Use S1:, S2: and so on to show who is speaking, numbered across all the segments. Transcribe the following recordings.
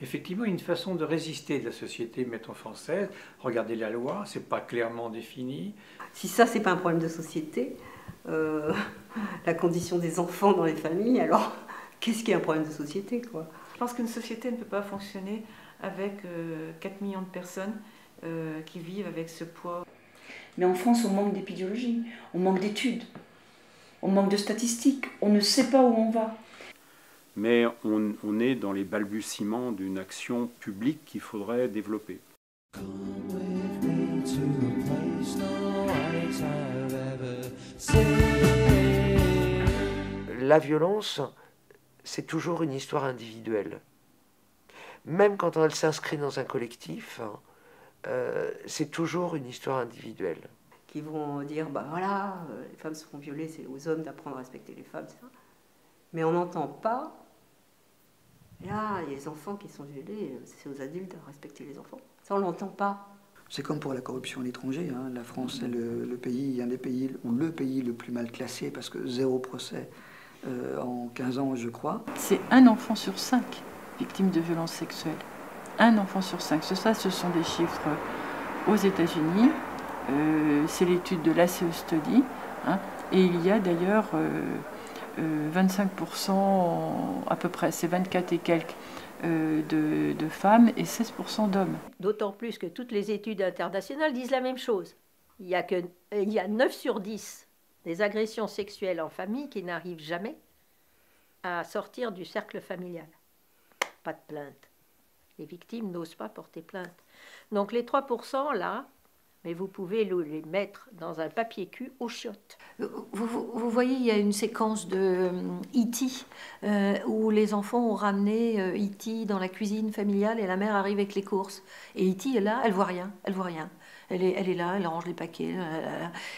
S1: Effectivement, une façon de résister de la société, mettons française. Regardez la loi, c'est pas clairement défini.
S2: Si ça, c'est pas un problème de société, la condition des enfants dans les familles, alors qu'est-ce qui est un problème de société, quoi?
S3: Je pense qu'une société ne peut pas fonctionner avec 4 millions de personnes qui vivent avec ce poids.
S4: Mais en France, on manque d'épidémiologie, on manque d'études, on manque de statistiques, on ne sait pas où on va.
S5: Mais on est dans les balbutiements d'une action publique qu'il faudrait développer.
S6: La violence, c'est toujours une histoire individuelle. Même quand elle s'inscrit dans un collectif, c'est toujours une histoire individuelle.
S2: Qui vont dire, bah voilà, les femmes se font violer, c'est aux hommes d'apprendre à respecter les femmes, etc. Mais on n'entend pas, là, les enfants qui sont violés, c'est aux adultes à respecter les enfants. Ça, on ne l'entend pas.
S7: C'est comme pour la corruption à l'étranger, hein. La France est le pays, un des pays, ou le pays le plus mal classé, parce que 0 procès en 15 ans, je crois.
S3: C'est 1 enfant sur 5 victime de violences sexuelles. 1 enfant sur 5. Ça, ce sont des chiffres aux États-Unis. C'est l'étude de l'ACE Study. Hein. Et il y a d'ailleurs 25% à peu près, c'est 24 et quelques de femmes et 16% d'hommes.
S8: D'autant plus que toutes les études internationales disent la même chose. Il y a 9 sur 10 des agressions sexuelles en famille qui n'arrivent jamais à sortir du cercle familial. Pas de plainte. Les victimes n'osent pas porter plainte. Donc les 3% là, mais vous pouvez les mettre dans un papier cul aux chiottes.
S9: Vous voyez, il y a une séquence de E.T. Où les enfants ont ramené E.T. dans la cuisine familiale et la mère arrive avec les courses. Et E.T. est là, elle voit rien, elle voit rien. Elle est là, elle range les paquets,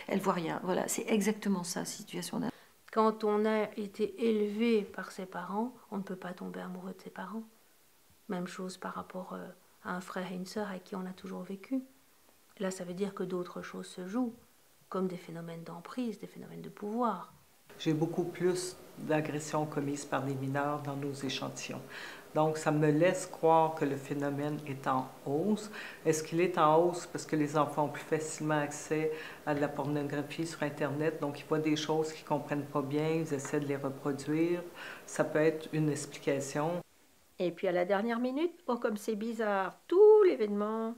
S9: elle voit rien. Voilà, c'est exactement ça, la situation.
S10: Quand on a été élevé par ses parents, on ne peut pas tomber amoureux de ses parents. Même chose par rapport à un frère et une sœur avec qui on a toujours vécu. Là, ça veut dire que d'autres choses se jouent, comme des phénomènes d'emprise, des phénomènes de pouvoir.
S11: J'ai beaucoup plus d'agressions commises par des mineurs dans nos échantillons. Donc, ça me laisse croire que le phénomène est en hausse. Est-ce qu'il est en hausse parce que les enfants ont plus facilement accès à de la pornographie sur Internet, donc ils voient des choses qu'ils ne comprennent pas bien, ils essaient de les reproduire? Ça peut être une explication.
S8: Et puis à la dernière minute, oh comme c'est bizarre, tout l'événement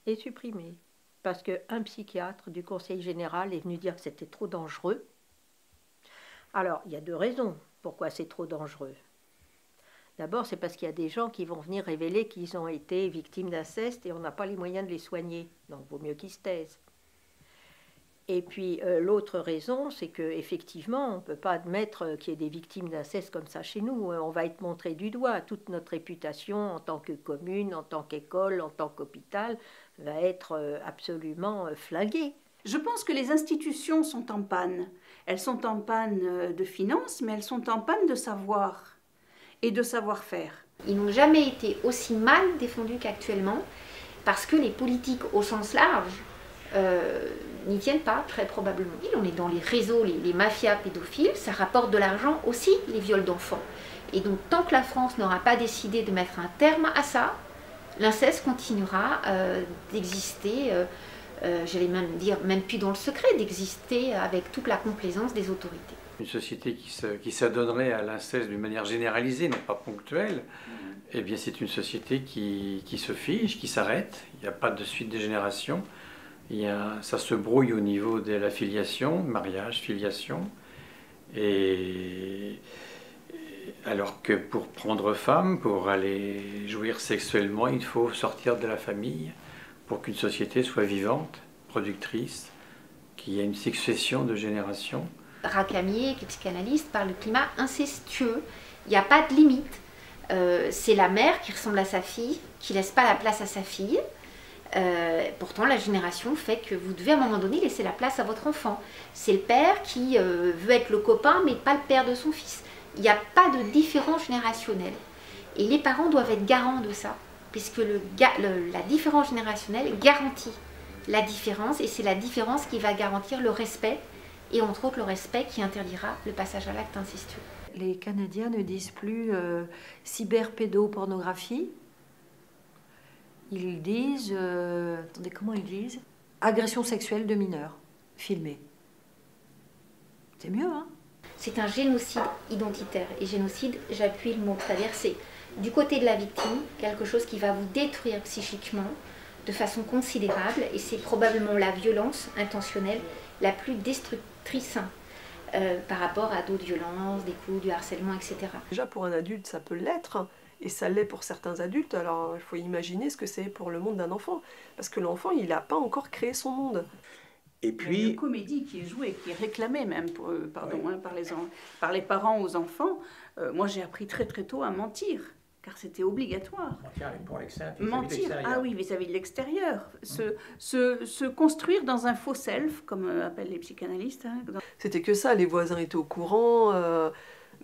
S8: est supprimé. Parce qu'un psychiatre du Conseil général est venu dire que c'était trop dangereux. Alors, il y a 2 raisons pourquoi c'est trop dangereux. D'abord, c'est parce qu'il y a des gens qui vont venir révéler qu'ils ont été victimes d'inceste et on n'a pas les moyens de les soigner. Donc, il vaut mieux qu'ils se taisent. Et puis, l'autre raison, c'est qu'effectivement, on ne peut pas admettre qu'il y ait des victimes d'inceste comme ça chez nous. On va être montré du doigt. Toute notre réputation en tant que commune, en tant qu'école, en tant qu'hôpital, va être absolument flinguée.
S4: Je pense que les institutions sont en panne. Elles sont en panne de finances, mais elles sont en panne de savoir et de savoir-faire.
S12: Ils n'ont jamais été aussi mal défendus qu'actuellement, parce que les politiques au sens large n'y tiennent pas, très probablement. On est dans les réseaux, les mafias pédophiles, ça rapporte de l'argent aussi, les viols d'enfants. Et donc, tant que la France n'aura pas décidé de mettre un terme à ça, l'inceste continuera d'exister, j'allais même dire, même plus dans le secret, d'exister avec toute la complaisance des autorités.
S1: Une société qui s'adonnerait à l'inceste d'une manière généralisée, non pas ponctuelle, eh bien c'est une société qui se fige, qui s'arrête, il n'y a pas de suite des générations. Ça se brouille au niveau de la filiation, mariage, filiation, et alors que pour prendre femme, pour aller jouir sexuellement, il faut sortir de la famille pour qu'une société soit vivante, productrice, qu'il y ait une succession de générations.
S12: Racamier, qui est psychanalyste, parle de climat incestueux. Il n'y a pas de limite. C'est la mère qui ressemble à sa fille, qui ne laisse pas la place à sa fille. Pourtant, la génération fait que vous devez à un moment donné laisser la place à votre enfant. C'est le père qui veut être le copain, mais pas le père de son fils. Il n'y a pas de différence générationnelle. Et les parents doivent être garants de ça, puisque la différence générationnelle garantit la différence, et c'est la différence qui va garantir le respect, et entre autres le respect qui interdira le passage à l'acte incestueux.
S9: Les Canadiens ne disent plus cyberpédopornographie. Ils disent, attendez, comment ils disent? Agression sexuelle de mineurs, filmée. C'est mieux, hein?
S12: C'est un génocide identitaire. Et génocide, j'appuie le mot, c'est-à-dire c'est du côté de la victime, quelque chose qui va vous détruire psychiquement de façon considérable. Et c'est probablement la violence intentionnelle la plus destructrice par rapport à d'autres violences, des coups, du harcèlement, etc.
S13: Déjà pour un adulte, ça peut l'être. Et ça l'est pour certains adultes, alors il faut imaginer ce que c'est pour le monde d'un enfant. Parce que l'enfant, il n'a pas encore créé son monde.
S4: Et puis... Il y a une comédie qui est jouée, qui est réclamée même par les parents aux enfants. Moi, j'ai appris très très tôt à mentir, car c'était obligatoire. Mentir, ah oui, vis-à-vis de l'extérieur. Se construire dans un faux self, comme appellent les psychanalystes. Hein.
S13: C'était que ça, les voisins étaient au courant...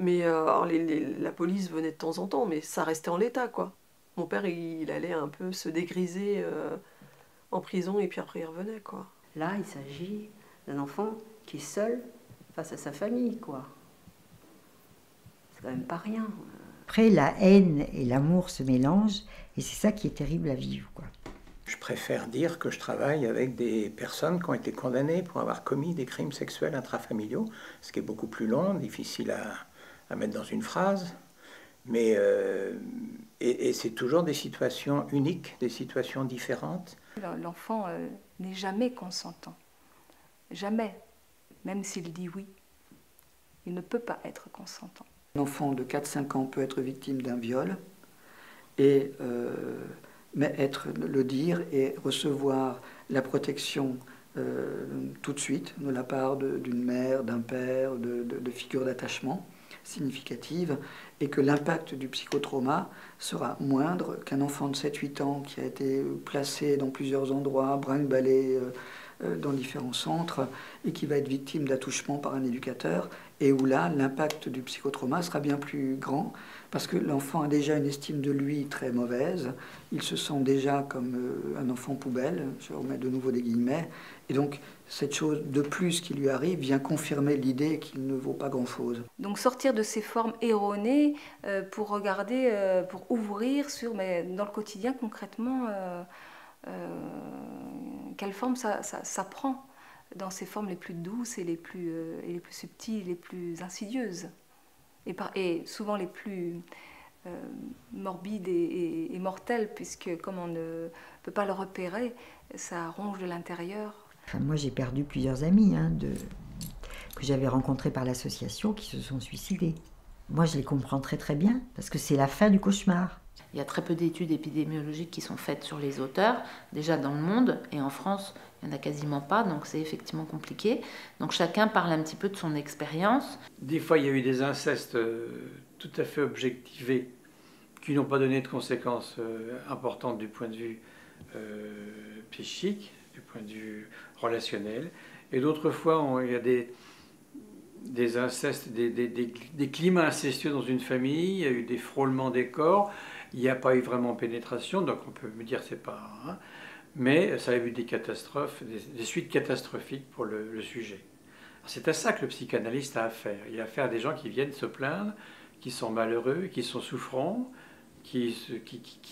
S13: Mais alors la police venait de temps en temps, mais ça restait en l'état, quoi. Mon père, il allait un peu se dégriser en prison, et puis après il revenait, quoi.
S2: Là, il s'agit d'un enfant qui est seul face à sa famille, quoi. C'est quand même pas rien.
S14: Après, la haine et l'amour se mélangent, et c'est ça qui est terrible à vivre, quoi.
S15: Je préfère dire que je travaille avec des personnes qui ont été condamnées pour avoir commis des crimes sexuels intrafamiliaux, ce qui est beaucoup plus long, difficile à mettre dans une phrase, mais et c'est toujours des situations uniques, des situations différentes.
S16: L'enfant n'est jamais consentant, jamais, même s'il dit oui, il ne peut pas être consentant.
S7: L'enfant de 4-5 ans peut être victime d'un viol, mais le dire et recevoir la protection tout de suite de la part d'une mère, d'un père, de figures d'attachement significatives, et que l'impact du psychotrauma sera moindre qu'un enfant de 7-8 ans qui a été placé dans plusieurs endroits, brinque-ballé dans différents centres, et qui va être victime d'attouchement par un éducateur, et où là, l'impact du psychotrauma sera bien plus grand, parce que l'enfant a déjà une estime de lui très mauvaise, il se sent déjà comme un enfant poubelle, je remets de nouveau des guillemets, et donc cette chose de plus qui lui arrive vient confirmer l'idée qu'il ne vaut pas grand-chose.
S16: Donc sortir de ces formes erronées pour regarder, pour ouvrir sur, mais dans le quotidien concrètement, quelle forme ça prend dans ces formes les plus douces et les plus subtiles, les plus insidieuses, et souvent les plus morbides et mortelles, puisque comme on ne peut pas le repérer, ça ronge de l'intérieur.
S14: Enfin, moi j'ai perdu plusieurs amis que j'avais rencontrés par l'association qui se sont suicidés. Moi je les comprends très très bien, parce que c'est la fin du cauchemar.
S17: Il y a très peu d'études épidémiologiques qui sont faites sur les auteurs, déjà dans le monde, et en France, il n'y en a quasiment pas, donc c'est effectivement compliqué. Donc chacun parle un petit peu de son expérience.
S1: Des fois, il y a eu des incestes tout à fait objectivés, qui n'ont pas donné de conséquences importantes du point de vue psychique, du point de vue relationnel. Et d'autres fois, il y a des incestes, des climats incestueux dans une famille, il y a eu des frôlements des corps, il n'y a pas eu vraiment pénétration, donc on peut me dire c'est pas... Hein, mais ça a eu des catastrophes, des suites catastrophiques pour le sujet. C'est à ça que le psychanalyste a affaire. Il a affaire à des gens qui viennent se plaindre, qui sont malheureux, qui sont souffrants, qui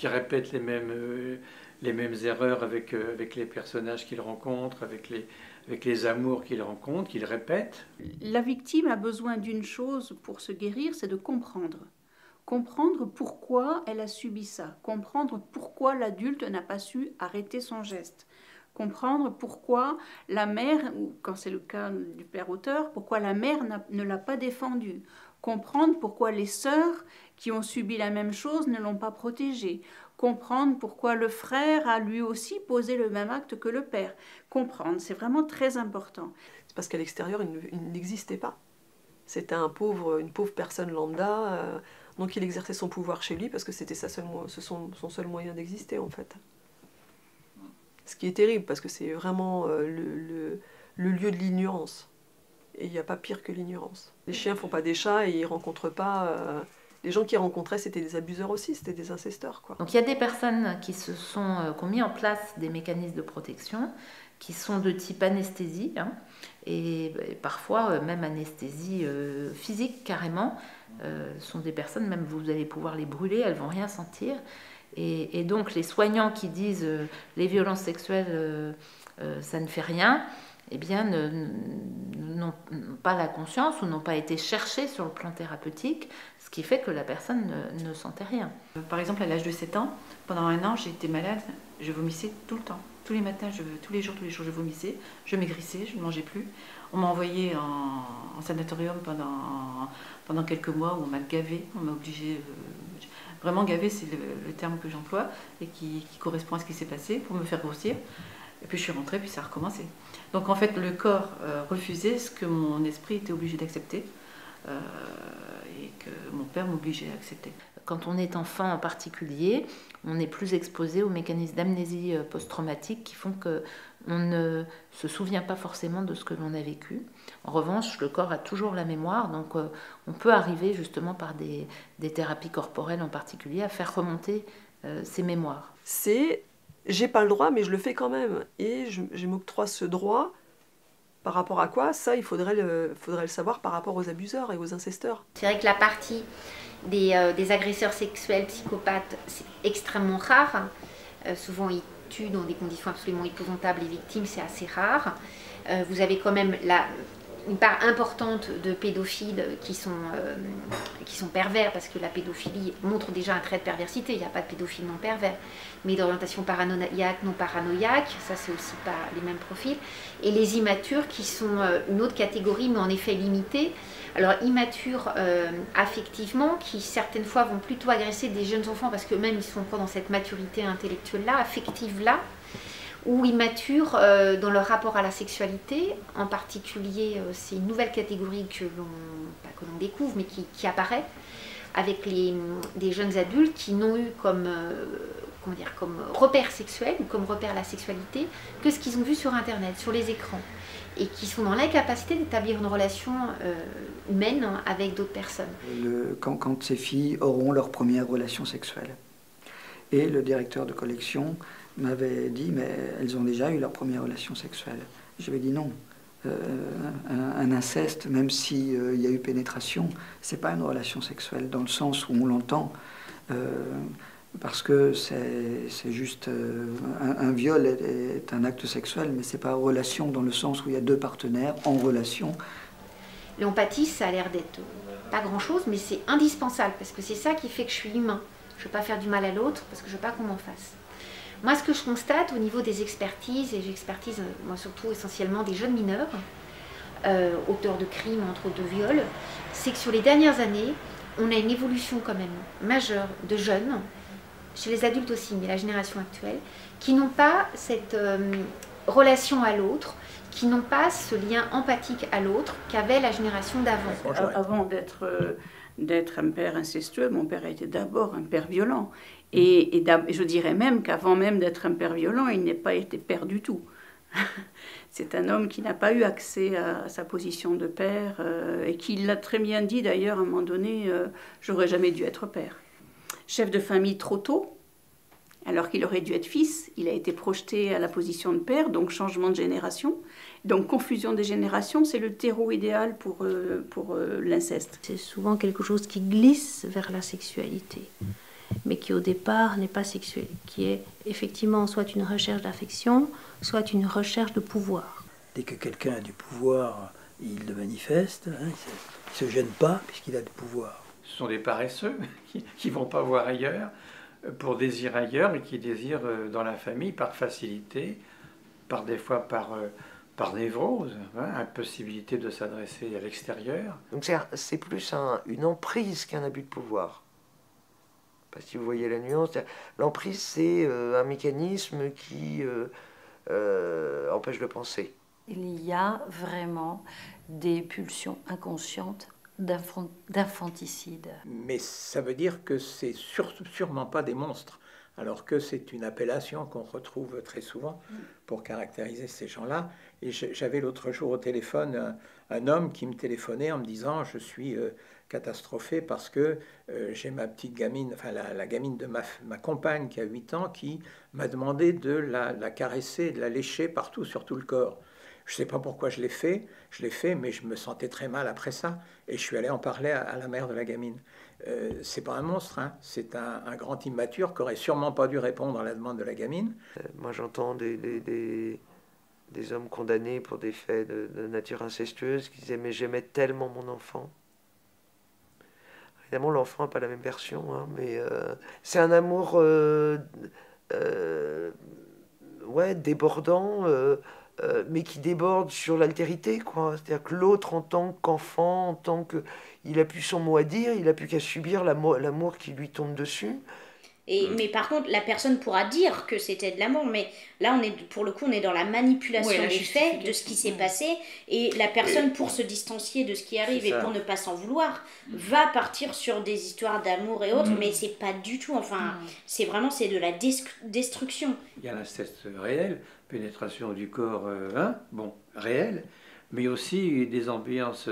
S1: répètent les mêmes erreurs avec les personnages qu'ils rencontrent, avec les amours qu'ils rencontrent, qu'ils répètent.
S4: La victime a besoin d'une chose pour se guérir, c'est de comprendre. Comprendre pourquoi elle a subi ça, comprendre pourquoi l'adulte n'a pas su arrêter son geste, comprendre pourquoi la mère, ou quand c'est le cas du père auteur, pourquoi la mère ne l'a pas défendu, comprendre pourquoi les sœurs qui ont subi la même chose ne l'ont pas protégé, comprendre pourquoi le frère a lui aussi posé le même acte que le père. Comprendre, c'est vraiment très important.
S13: C'est parce qu'à l'extérieur, il n'existait pas. C'était une pauvre personne lambda, donc il exerçait son pouvoir chez lui parce que c'était son seul moyen d'exister en fait. Ce qui est terrible parce que c'est vraiment le lieu de l'ignorance. Et il n'y a pas pire que l'ignorance. Les chiens ne font pas des chats et ils ne rencontrent pas les gens qu'ils rencontraient, c'était des abuseurs aussi, c'était des incesteurs, quoi.
S17: Donc il y a des personnes qui ont mis en place des mécanismes de protection qui sont de type anesthésie, hein, et parfois même anesthésie physique carrément. Sont des personnes, même vous allez pouvoir les brûler, elles vont rien sentir. Et donc les soignants qui disent les violences sexuelles, ça ne fait rien, eh bien n'ont pas la conscience ou n'ont pas été cherchés sur le plan thérapeutique, ce qui fait que la personne ne sentait rien.
S3: Par exemple, à l'âge de 7 ans, pendant 1 an, j'ai été malade, je vomissais tout le temps. Tous les matins, tous les jours, je vomissais, je maigrissais, je ne mangeais plus. On m'a envoyé en sanatorium pendant quelques mois où on m'a gavé, on m'a obligé, vraiment gavé, c'est le terme que j'emploie et qui correspond à ce qui s'est passé pour me faire grossir. Et puis je suis rentrée, puis ça a recommencé. Donc en fait, le corps refusait ce que mon esprit était obligé d'accepter et que mon père m'obligeait à accepter.
S17: Quand on est enfant en particulier, on est plus exposé aux mécanismes d'amnésie post-traumatique qui font qu'on ne se souvient pas forcément de ce que l'on a vécu. En revanche, le corps a toujours la mémoire, donc on peut arriver justement par des thérapies corporelles en particulier à faire remonter ces mémoires.
S13: J'ai pas le droit, mais je le fais quand même. Et je m'octroie ce droit. Par rapport à quoi? Ça, il faudrait le savoir par rapport aux abuseurs et aux incesteurs.
S12: C'est vrai que la partie des agresseurs sexuels psychopathes, c'est extrêmement rare. Souvent, ils tuent dans des conditions absolument épouvantables les victimes, c'est assez rare. Vous avez quand même une part importante de pédophiles qui sont pervers, parce que la pédophilie montre déjà un trait de perversité, il n'y a pas de pédophile non pervers, mais d'orientation paranoïaque, non paranoïaque, ça c'est aussi pas les mêmes profils, et les immatures qui sont une autre catégorie, mais en effet limitée. Alors immatures affectivement, qui certaines fois vont plutôt agresser des jeunes enfants, parce qu'eux-mêmes ils sont pas dans cette maturité intellectuelle-là, affective-là, ou immatures dans leur rapport à la sexualité. En particulier, c'est une nouvelle catégorie que l'on découvre, mais qui apparaît avec des jeunes adultes qui n'ont eu comme repère sexuel ou comme repère la sexualité que ce qu'ils ont vu sur Internet, sur les écrans, et qui sont dans l'incapacité d'établir une relation humaine avec d'autres personnes.
S7: Quand ces filles auront leur première relation sexuelle. Et le directeur de collection m'avait dit, mais elles ont déjà eu leur première relation sexuelle. Je lui ai dit non. Un inceste, même s'il y a eu pénétration, c'est pas une relation sexuelle dans le sens où on l'entend, parce que c'est juste un viol est un acte sexuel, mais c'est pas relation dans le sens où il y a deux partenaires en relation.
S12: L'empathie, ça a l'air d'être pas grand-chose, mais c'est indispensable, parce que c'est ça qui fait que je suis humain. Je veux pas faire du mal à l'autre, parce que je veux pas qu'on m'en fasse. Moi, ce que je constate au niveau des expertises, et j'expertise moi surtout essentiellement des jeunes mineurs, auteurs de crimes, entre autres de viols, c'est que sur les dernières années, on a une évolution quand même majeure de jeunes, chez les adultes aussi, mais la génération actuelle, qui n'ont pas cette relation à l'autre, qui n'ont pas ce lien empathique à l'autre qu'avait la génération d'avant.
S4: Avant d'être un père incestueux, mon père a été d'abord un père violent. Et je dirais même qu'avant même d'être un père violent, il n'est pas été père du tout. C'est un homme qui n'a pas eu accès à sa position de père et qui l'a très bien dit d'ailleurs à un moment donné, j'aurais jamais dû être père. Chef de famille trop tôt, alors qu'il aurait dû être fils, il a été projeté à la position de père, donc changement de génération. Donc confusion des générations, c'est le terreau idéal pour l'inceste.
S10: C'est souvent quelque chose qui glisse vers la sexualité, mais qui au départ n'est pas sexuel, qui est effectivement soit une recherche d'affection, soit une recherche de pouvoir.
S18: Dès que quelqu'un a du pouvoir, il le manifeste, hein, il ne se gêne pas puisqu'il a du pouvoir.
S1: Ce sont des paresseux qui ne vont pas voir ailleurs pour désirer ailleurs et qui désirent dans la famille par facilité, des fois par névrose, hein, impossibilité de s'adresser à l'extérieur.
S6: Donc c'est plus une emprise qu'un abus de pouvoir. Parce que si vous voyez la nuance, l'emprise c'est un mécanisme qui empêche de penser.
S9: Il y a vraiment des pulsions inconscientes d'infanticide.
S15: Mais ça veut dire que c'est sûrement pas des monstres. alors que c'est une appellation qu'on retrouve très souvent pour caractériser ces gens-là. Et j'avais l'autre jour au téléphone un homme qui me téléphonait en me disant « Je suis catastrophé parce que j'ai ma petite gamine, enfin la gamine de ma compagne qui a 8 ans, qui m'a demandé de la caresser, de la lécher partout sur tout le corps. Je ne sais pas pourquoi je l'ai fait, mais je me sentais très mal après ça. Et je suis allé en parler à la mère de la gamine. C'est pas un monstre, hein. C'est un grand immature qui aurait sûrement pas dû répondre à la demande de la gamine.
S6: Moi j'entends des hommes condamnés pour des faits de nature incestueuse qui disaient « mais j'aimais tellement mon enfant ». Évidemment l'enfant n'a pas la même version, hein, mais c'est un amour ouais, débordant, mais qui déborde sur l'altérité, quoi. C'est-à-dire que l'autre, en tant qu'enfant, en tant que... il a plus son mot à dire, il a plus qu'à subir l'amour qui lui tombe dessus.
S19: Mais par contre, la personne pourra dire que c'était de l'amour, mais là, pour le coup, on est dans la manipulation des faits, de ce qui s'est passé, et la personne, pour se distancier de ce qui arrive et pour ne pas s'en vouloir, va partir sur des histoires d'amour et autres, mais c'est pas du tout, enfin, c'est de la destruction.
S1: Il y a l'inceste réel, pénétration du corps, réel, mais aussi des ambiances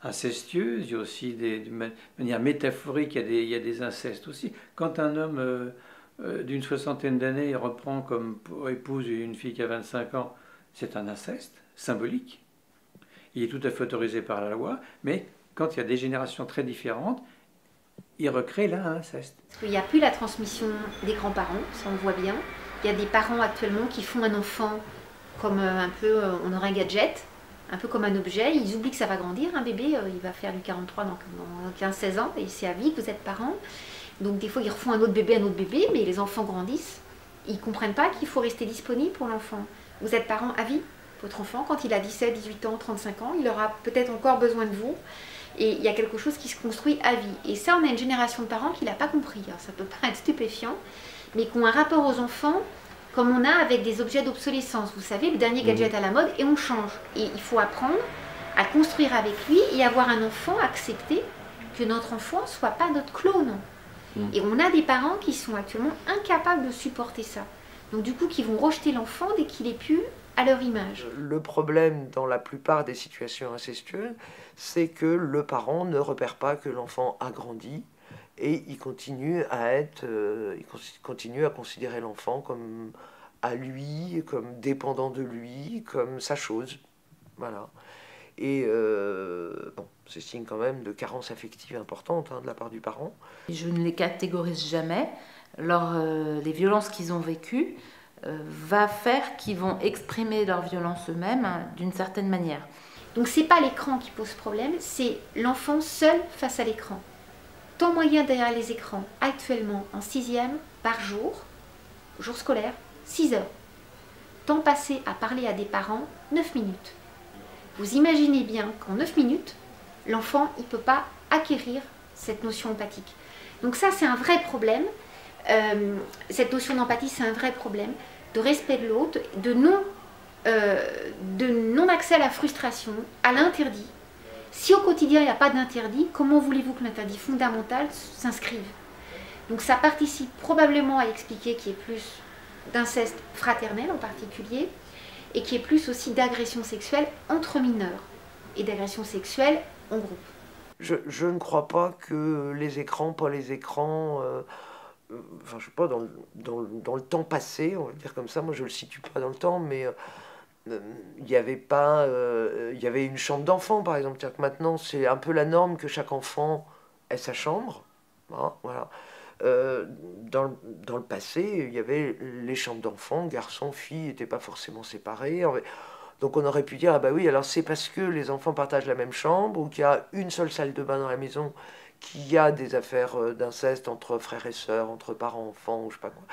S1: incestueuses, il y a aussi de manière métaphorique, il y a des incestes aussi. Quand un homme d'une soixantaine d'années reprend comme épouse une fille qui a 25 ans, c'est un inceste symbolique. Il est tout à fait autorisé par la loi, mais quand il y a des générations très différentes, il recrée là un inceste.
S12: Il n'y a plus la transmission des grands-parents, ça on voit bien. Il y a des parents actuellement qui font un enfant comme un peu, on aurait un gadget, un peu comme un objet. Ils oublient que ça va grandir, un bébé, il va faire du 43 dans 15-16 ans, et c'est à vie que vous êtes parents. Donc des fois ils refont un autre bébé, mais les enfants grandissent. Ils ne comprennent pas qu'il faut rester disponible pour l'enfant. Vous êtes parents à vie. Votre enfant, quand il a 17, 18 ans, 35 ans, il aura peut-être encore besoin de vous. Et il y a quelque chose qui se construit à vie. Et ça, on a une génération de parents qui ne l'a pas compris. Alors, ça peut paraître stupéfiant, mais qui ont un rapport aux enfants comme on a avec des objets d'obsolescence. Vous savez, le dernier gadget à la mode, et on change. Et il faut apprendre à construire avec lui et avoir un enfant, accepter que notre enfant ne soit pas notre clone. Et on a des parents qui sont actuellement incapables de supporter ça. Donc du coup, qui vont rejeter l'enfant dès qu'il est plus à leur image.
S6: Le problème dans la plupart des situations incestueuses, c'est que le parent ne repère pas que l'enfant a grandi et il continue à considérer l'enfant comme à lui, comme dépendant de lui, comme sa chose. Voilà. Et c'est signe quand même de carence affective importante de la part du parent.
S17: Je ne les catégorise jamais. Les violences qu'ils ont vécues va faire qu'ils vont exprimer leur violence eux-mêmes d'une certaine manière.
S12: Donc c'est pas l'écran qui pose problème, c'est l'enfant seul face à l'écran. Temps moyen derrière les écrans, actuellement en 6e, par jour scolaire, 6 heures. Temps passé à parler à des parents, 9 minutes. Vous imaginez bien qu'en 9 minutes, l'enfant il ne peut pas acquérir cette notion empathique. Donc ça c'est un vrai problème, cette notion d'empathie c'est un vrai problème, de respect de l'autre, de non-accès à la frustration, à l'interdit. Si au quotidien il n'y a pas d'interdit, comment voulez-vous que l'interdit fondamental s'inscrive? Donc ça participe probablement à expliquer qu'il y ait plus d'inceste fraternel en particulier, et qu'il y ait plus aussi d'agression sexuelle entre mineurs, et d'agression sexuelle en groupe.
S6: Je ne crois pas que les écrans, pas les écrans... enfin, je sais pas, dans le temps passé, on va dire comme ça, moi je le situe pas dans le temps, mais il y avait une chambre d'enfant, par exemple. C'est-à-dire que maintenant, c'est un peu la norme que chaque enfant ait sa chambre. Hein, voilà. Dans le passé, il y avait les chambres d'enfants, garçons, filles, n'étaient pas forcément séparés. Donc on aurait pu dire, ah bah oui, alors c'est parce que les enfants partagent la même chambre, ou qu'il y a une seule salle de bain dans la maison, qu'il y a des affaires d'inceste entre frères et sœurs, entre parents, enfants, ou je sais pas quoi.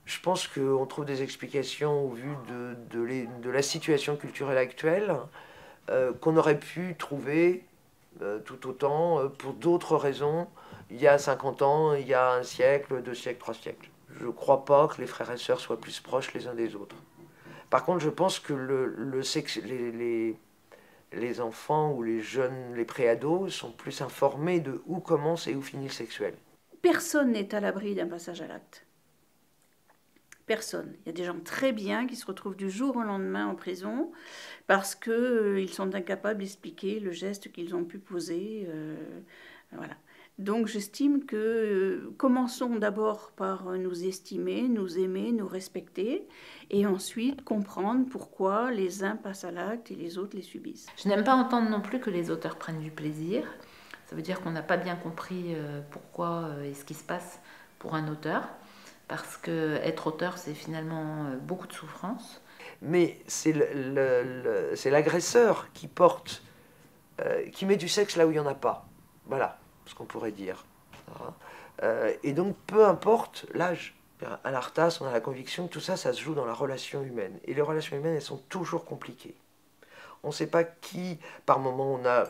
S6: Je pense qu'on trouve des explications au vu de la situation culturelle actuelle qu'on aurait pu trouver tout autant pour d'autres raisons il y a 50 ans, il y a un siècle, 2 siècles, 3 siècles. Je ne crois pas que les frères et sœurs soient plus proches les uns des autres. Par contre, je pense que les enfants ou les jeunes, les préados, sont plus informés de où commence et où finit le sexuel.
S4: Personne n'est à l'abri d'un passage à l'acte. personne. Il y a des gens très bien qui se retrouvent du jour au lendemain en prison parce qu'ils sont incapables d'expliquer le geste qu'ils ont pu poser. Voilà. Donc j'estime que commençons d'abord par nous estimer, nous aimer, nous respecter, et ensuite comprendre pourquoi les uns passent à l'acte et les autres les subissent.
S17: Je n'aime pas entendre non plus que les auteurs prennent du plaisir. Ça veut dire qu'on n'a pas bien compris pourquoi et ce qui se passe pour un auteur, parce que être auteur, c'est finalement beaucoup de souffrance.
S6: Mais c'est l'agresseur qui porte, qui met du sexe là où il n'y en a pas. Voilà ce qu'on pourrait dire. Et donc, peu importe l'âge. À l'Artas, on a la conviction que tout ça, ça se joue dans la relation humaine. Et les relations humaines, elles sont toujours compliquées. On ne sait pas qui, par moment, on a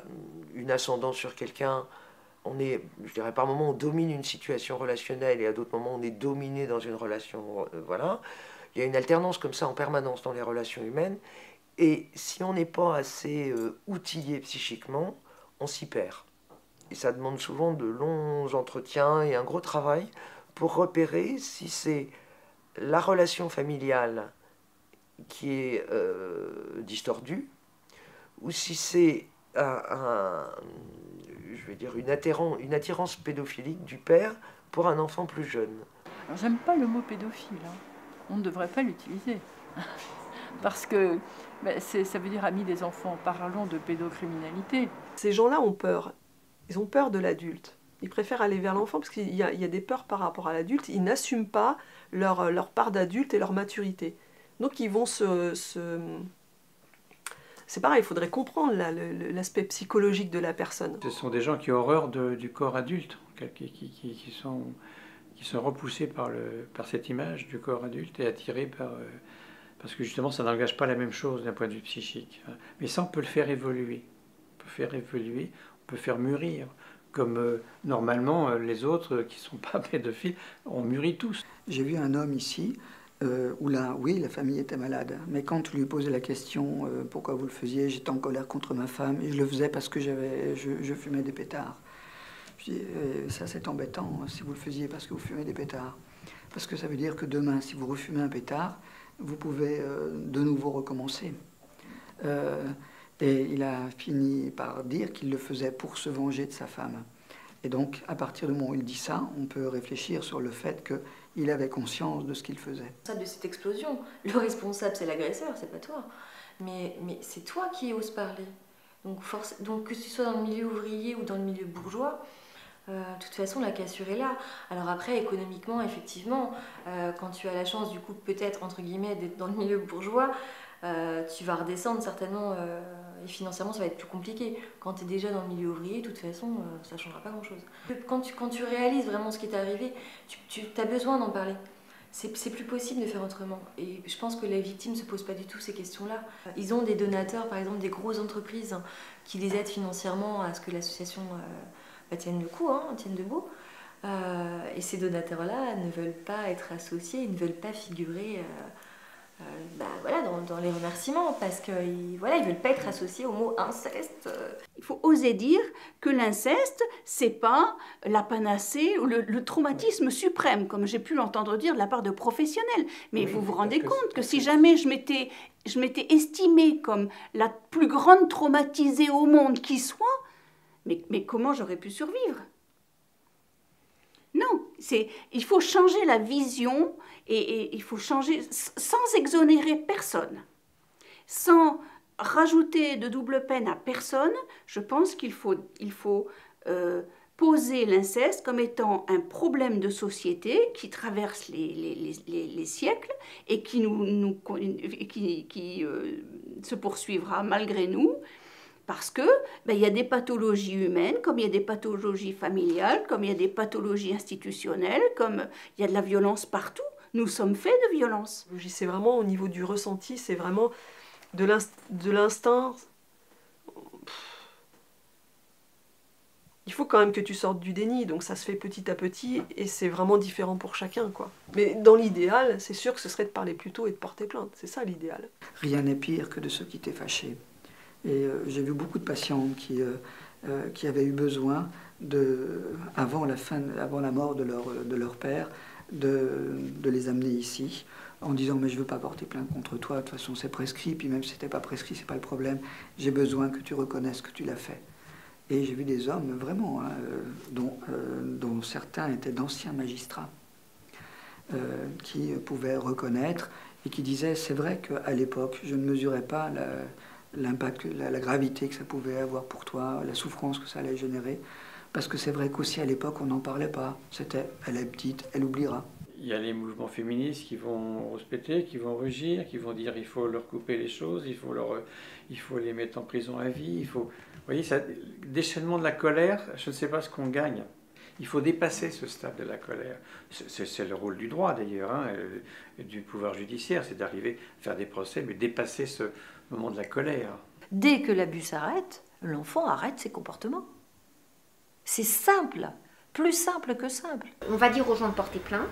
S6: une ascendance sur quelqu'un. Je dirais, par moment, on domine une situation relationnelle et à d'autres moments, on est dominé dans une relation. Voilà. Il y a une alternance comme ça en permanence dans les relations humaines. Et si on n'est pas assez outillé psychiquement, on s'y perd. Et ça demande souvent de longs entretiens et un gros travail pour repérer si c'est la relation familiale qui est distordue ou si c'est je vais dire une attirance pédophilique du père pour un enfant plus jeune.
S3: Alors j'aime pas le mot pédophile, hein. On ne devrait pas l'utiliser parce que ça veut dire ami des enfants. Parlons de pédocriminalité.
S13: Ces gens-là ont peur. Ils ont peur de l'adulte. Ils préfèrent aller vers l'enfant parce qu'il y a des peurs par rapport à l'adulte. Ils n'assument pas leur part d'adulte et leur maturité. Donc ils vont C'est pareil, il faudrait comprendre l'aspect psychologique de la personne.
S1: Ce sont des gens qui ont horreur du corps adulte, qui sont repoussés par cette image du corps adulte et attirés parce que justement ça n'engage pas la même chose d'un point de vue psychique. Mais ça, on peut le faire évoluer. On peut faire évoluer, on peut faire mûrir. Comme normalement les autres qui ne sont pas pédophiles, on mûrit tous.
S7: J'ai vu un homme ici où là, oui, la famille était malade. Mais quand tu lui posais la question pourquoi vous le faisiez, j'étais en colère contre ma femme et je le faisais parce que je fumais des pétards. Je dis, ça c'est embêtant si vous le faisiez parce que vous fumez des pétards. Parce que ça veut dire que demain, si vous refumez un pétard, vous pouvez de nouveau recommencer. Et il a fini par dire qu'il le faisait pour se venger de sa femme. Et donc, à partir du moment où il dit ça, on peut réfléchir sur le fait qu'il avait conscience de ce qu'il faisait.
S9: De cette explosion, le responsable, c'est l'agresseur, c'est pas toi. Mais c'est toi qui oses parler. Donc que tu sois dans le milieu ouvrier ou dans le milieu bourgeois, de toute façon, la cassure est là. Alors après, économiquement, effectivement, quand tu as la chance, du coup, peut-être, entre guillemets, d'être dans le milieu bourgeois, tu vas redescendre certainement, et financièrement ça va être plus compliqué. Quand tu es déjà dans le milieu ouvrier, de toute façon, ça ne changera pas grand-chose. Quand tu réalises vraiment ce qui t'est arrivé, tu as besoin d'en parler. C'est plus possible de faire autrement. Et je pense que les victimes ne se posent pas du tout ces questions-là. Ils ont des donateurs, par exemple des grosses entreprises qui les aident financièrement à ce que l'association tienne le coup, tienne debout. Et ces donateurs-là ne veulent pas être associés, ils ne veulent pas figurer dans les remerciements parce qu'ils ne veulent pas être associés au mot inceste.
S4: Il faut oser dire que l'inceste, c'est pas la panacée ou le traumatisme suprême, comme j'ai pu l'entendre dire de la part de professionnels. Mais vous vous rendez compte que si jamais je m'étais estimée comme la plus grande traumatisée au monde qui soit, mais comment j'aurais pu survivre ? Non, il faut changer la vision et il faut changer sans exonérer personne, sans rajouter de double peine à personne. Je pense qu'il faut poser l'inceste comme étant un problème de société qui traverse les siècles et qui se poursuivra malgré nous. Parce que il y a des pathologies humaines, comme il y a des pathologies familiales, comme il y a des pathologies institutionnelles, comme il y a de la violence partout. Nous sommes faits de violence.
S13: C'est vraiment au niveau du ressenti, c'est vraiment de l'instinct. Il faut quand même que tu sortes du déni, donc ça se fait petit à petit et c'est vraiment différent pour chacun, quoi. Mais dans l'idéal, c'est sûr que ce serait de parler plus tôt et de porter plainte. C'est ça l'idéal.
S7: Rien n'est pire que de se quitter fâché. Et j'ai vu beaucoup de patients qui avaient eu besoin, avant la mort de leur père, de les amener ici en disant mais je veux pas porter plainte contre toi, de toute façon c'est prescrit, puis même si c'était pas prescrit, c'est pas le problème, j'ai besoin que tu reconnaisses que tu l'as fait. Et j'ai vu des hommes vraiment, hein, dont certains étaient d'anciens magistrats, qui pouvaient reconnaître et qui disaient c'est vrai qu'à l'époque je ne mesurais pas l'impact, la gravité que ça pouvait avoir pour toi, la souffrance que ça allait générer, parce que c'est vrai qu'aussi à l'époque on n'en parlait pas, c'était elle est petite, elle oubliera.
S1: Il y a les mouvements féministes qui vont respecter, qui vont rugir, qui vont dire il faut leur couper les choses, il faut les mettre en prison à vie. Il faut, vous voyez, ça, déchaînement de la colère, je ne sais pas ce qu'on gagne. Il faut dépasser ce stade de la colère. C'est le rôle du droit d'ailleurs, hein, du pouvoir judiciaire, c'est d'arriver à faire des procès, mais dépasser ce moment de la colère.
S9: Dès que l'abus s'arrête, l'enfant arrête ses comportements. C'est simple, plus simple que simple.
S12: On va dire aux gens de porter plainte.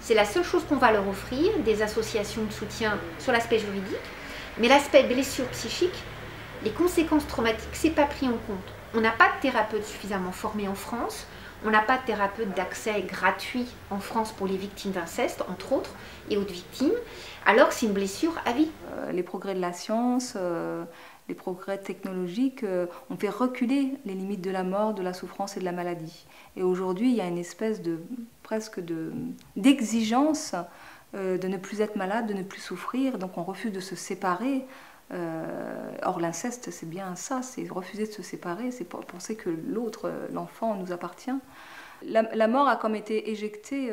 S12: C'est la seule chose qu'on va leur offrir, des associations de soutien sur l'aspect juridique. Mais l'aspect blessure psychique, les conséquences traumatiques, c'est pas pris en compte. On n'a pas de thérapeute suffisamment formé en France. On n'a pas de thérapeute d'accès gratuit en France pour les victimes d'inceste, entre autres, et autres victimes, alors que c'est une blessure à vie.
S16: Les progrès de la science, les progrès technologiques ont fait reculer les limites de la mort, de la souffrance et de la maladie. Et aujourd'hui, il y a une espèce de d'exigence de ne plus être malade, de ne plus souffrir, donc on refuse de se séparer. Or l'inceste, c'est bien ça, c'est refuser de se séparer, c'est penser que l'autre, l'enfant, nous appartient. La mort a comme été éjectée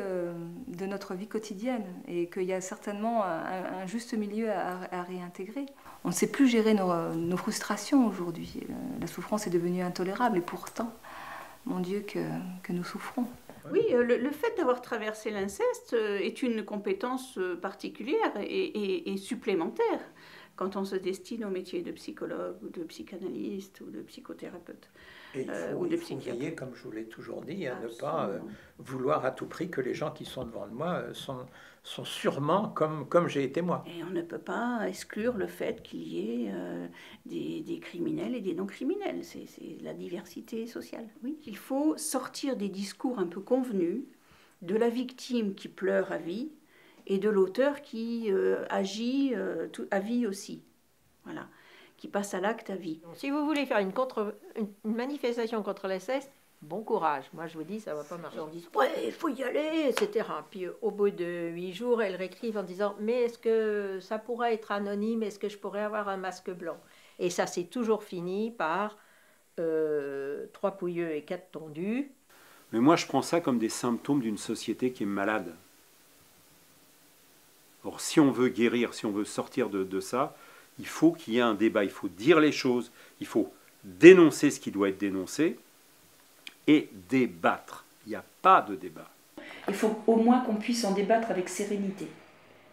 S16: de notre vie quotidienne et qu'il y a certainement un juste milieu à réintégrer. On ne sait plus gérer nos frustrations aujourd'hui. La souffrance est devenue intolérable et pourtant, mon Dieu, que nous souffrons.
S4: Oui, le fait d'avoir traversé l'inceste est une compétence particulière et supplémentaire quand on se destine au métier de psychologue ou de psychanalyste ou de psychothérapeute.
S15: Et il faut veiller, comme je vous l'ai toujours dit, à ne pas vouloir à tout prix que les gens qui sont devant moi sont sûrement comme j'ai été moi.
S4: Et on ne peut pas exclure le fait qu'il y ait des criminels et des non-criminels. C'est la diversité sociale. Oui. Il faut sortir des discours un peu convenus de la victime qui pleure à vie et de l'auteur qui agit à vie aussi. Voilà. Qui passe à l'acte à vie.
S8: Si vous voulez faire une manifestation contre l'inceste, bon courage. Moi, je vous dis, ça ne va pas marcher. On dit, ouais, il faut y aller, etc. Puis, au bout de 8 jours, elles réécrivent en disant, mais est-ce que ça pourrait être anonyme? Est-ce que je pourrais avoir un masque blanc? Et ça, c'est toujours fini par 3 pouilleux et 4 tondus.
S5: Mais moi, je prends ça comme des symptômes d'une société qui est malade. Or, si on veut guérir, si on veut sortir de ça, il faut qu'il y ait un débat, il faut dire les choses, il faut dénoncer ce qui doit être dénoncé et débattre. Il n'y a pas de débat.
S20: Il faut au moins qu'on puisse en débattre avec sérénité,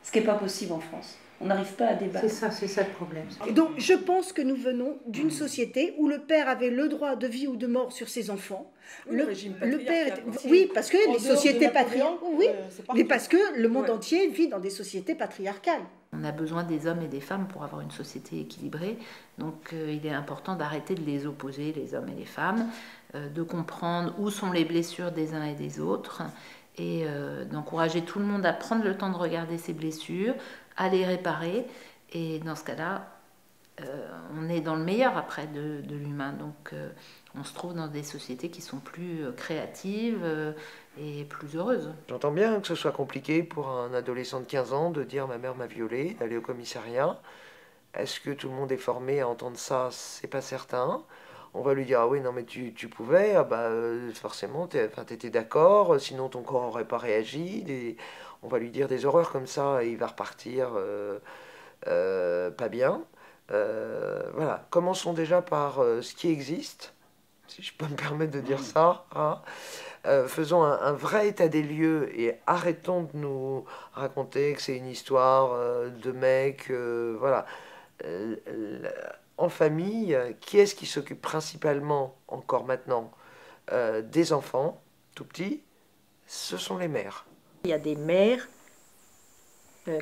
S20: ce qui n'est pas possible en France. On n'arrive pas à débattre.
S9: C'est ça le problème.
S21: Donc je pense que nous venons d'une société où le père avait le droit de vie ou de mort sur ses enfants.
S13: Oui,
S21: le père, oui, parce que les sociétés patriarcales, oui, mais parce que le monde entier vit dans des sociétés patriarcales.
S17: On a besoin des hommes et des femmes pour avoir une société équilibrée, donc il est important d'arrêter de les opposer, les hommes et les femmes, de comprendre où sont les blessures des uns et des autres, et d'encourager tout le monde à prendre le temps de regarder ses blessures, à les réparer, et dans ce cas-là, on est dans le meilleur après de l'humain, donc on se trouve dans des sociétés qui sont plus créatives et plus heureuses.
S6: J'entends bien que ce soit compliqué pour un adolescent de 15 ans de dire « ma mère m'a violée », d'aller au commissariat. Est-ce que tout le monde est formé à entendre ça? C'est pas certain. On va lui dire « ah oui, non mais tu pouvais, ah bah, forcément, t'étais d'accord, sinon ton corps n'aurait pas réagi ». On va lui dire des horreurs comme ça et il va repartir pas bien. Voilà, commençons déjà par ce qui existe, si je peux me permettre de dire ça. Hein. Faisons un vrai état des lieux et arrêtons de nous raconter que c'est une histoire de mec. Voilà. En famille, qui est-ce qui s'occupe principalement, encore maintenant, des enfants tout petits? Ce sont les mères.
S8: Il y a des mères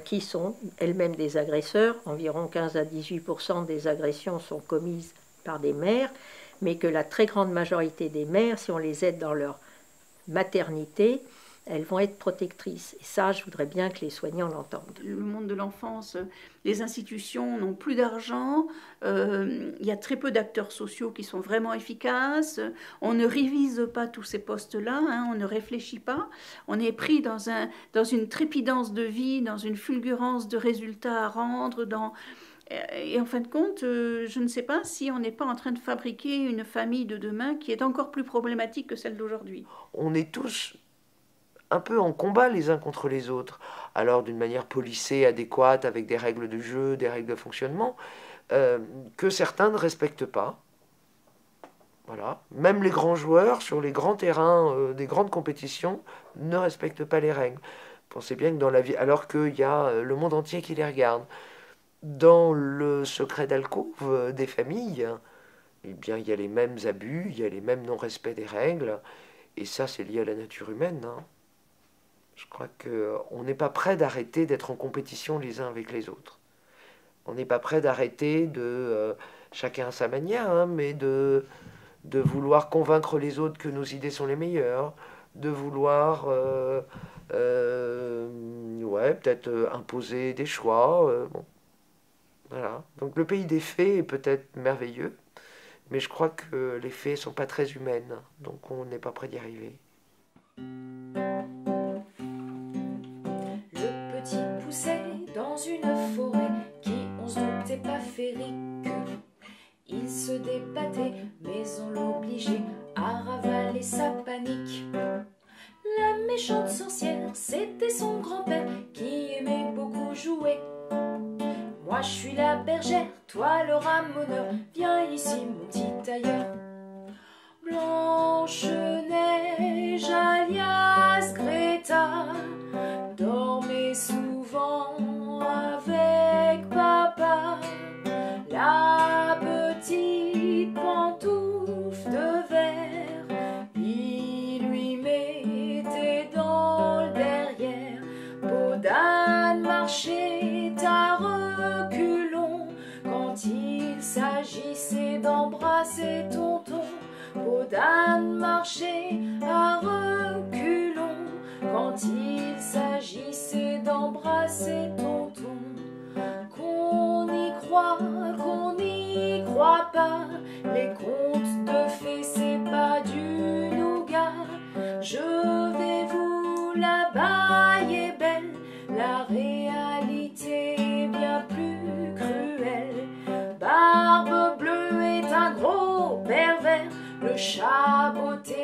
S8: qui sont elles-mêmes des agresseurs. Environ 15 à 18% des agressions sont commises par des mères, mais que la très grande majorité des mères, si on les aide dans leur maternité, elles vont être protectrices. Et ça, je voudrais bien que les soignants l'entendent.
S4: Le monde de l'enfance, les institutions n'ont plus d'argent, il y a très peu d'acteurs sociaux qui sont vraiment efficaces, on ne révise pas tous ces postes-là, hein, on ne réfléchit pas, on est pris dans une trépidance de vie, dans une fulgurance de résultats à rendre, et en fin de compte, je ne sais pas si on n'est pas en train de fabriquer une famille de demain qui est encore plus problématique que celle d'aujourd'hui.
S6: On est tous un peu en combat les uns contre les autres, alors d'une manière policée, adéquate, avec des règles de jeu, des règles de fonctionnement, que certains ne respectent pas. Voilà. Même les grands joueurs, sur les grands terrains des grandes compétitions, ne respectent pas les règles. Pensez bien que dans la vie, alors qu'il y a le monde entier qui les regarde, dans le secret d'alcôve des familles, eh bien, il y a les mêmes abus, il y a les mêmes non-respects des règles, et ça, c'est lié à la nature humaine. Hein. Je crois qu'on n'est pas prêt d'arrêter d'être en compétition les uns avec les autres. On n'est pas prêt d'arrêter de, chacun à sa manière, hein, mais de vouloir convaincre les autres que nos idées sont les meilleures, de vouloir peut-être imposer des choix. Bon. Voilà. Donc le pays des fées est peut-être merveilleux, mais je crois que les fées ne sont pas très humaines, donc on n'est pas prêt d'y arriver.
S11: Le petit poussait dans une forêt qui, on se doutait, pas féerique. Il se débattait, mais on l'obligeait à ravaler sa panique. La méchante sorcière, c'était son grand-père qui aimait beaucoup jouer. Moi je suis la bergère, toi le ramoneur, viens ici mon petit tailleur. Blanche-Neige alias Greta dormait souvent avec papa. La petite pantoufle de verre, il lui mettait dans le derrière. Peau d'âne marchait à reculons quand il s'agissait d'embrasser tonton. Peau d'âne marchait à reculons quand il s'agissait d'embrasser tonton. Qu'on y croit pas, les contes de fées c'est pas du nougat. Je vais vous la bailler belle, la réalité est bien plus cruelle. Barbe Bleue est un gros pervers, le chat botté